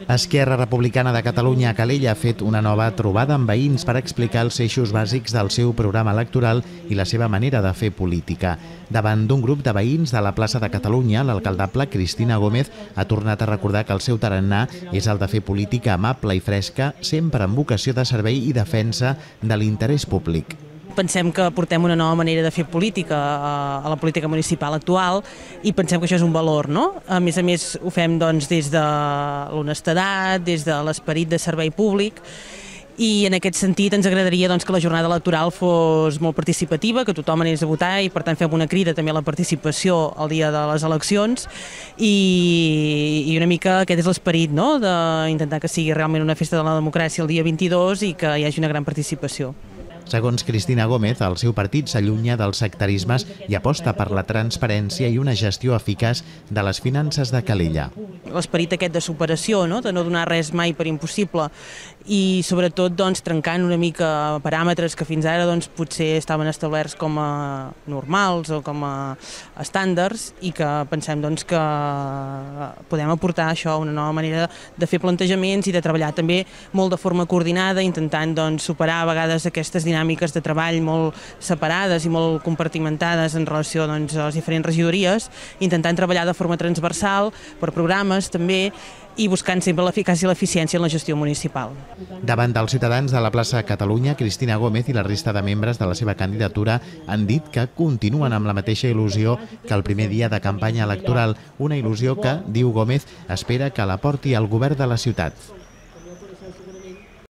Esquerra Republicana de Catalunya a Calella ha fet una nova trobada amb veïns per explicar els eixos bàsics del seu programa electoral i la seva manera de fer política. Davant d'un grup de veïns de la plaça de Catalunya, l'alcaldable Cristina Gómez ha tornat a recordar que el seu tarannà és el de fer política amable i fresca, sempre amb vocació de servei i defensa de l'interès públic. Pensem que portem una nova manera de fer política a la política municipal actual i pensem que això és un valor, no? A més, ho fem des de l'honestedat, des de l'esperit de servei públic, i en aquest sentit ens agradaria que la jornada electoral fos molt participativa, que tothom anés a votar i per tant fem una crida també a la participació el dia de les eleccions i una mica aquest és l'esperit, no? D'intentar que sigui realment una festa de la democràcia el dia 22 i que hi hagi una gran participació. Segons Cristina Gómez, el seu partit s'allunya dels sectarismes i aposta per la transparència i una gestió eficaç de les finances de Calella. L'esperit aquest de superació, de no donar res mai per impossible i sobretot trencant una mica paràmetres que fins ara potser estaven establerts com a normals o com a estàndards i que pensem que podem aportar això, una nova manera de fer plantejaments i de treballar també molt de forma coordinada, intentant superar a vegades aquestes dinàmiques de treball molt separades i molt compartimentades en relació a les diferents regidories, intentant treballar de forma transversal per programes també i buscant sempre l'eficàcia i l'eficiència en la gestió municipal. Davant dels ciutadans de la plaça Catalunya, Cristina Gómez i la resta de membres de la seva candidatura han dit que continuen amb la mateixa il·lusió que el primer dia de campanya electoral, una il·lusió que, diu Gómez, espera que la porti al govern de la ciutat.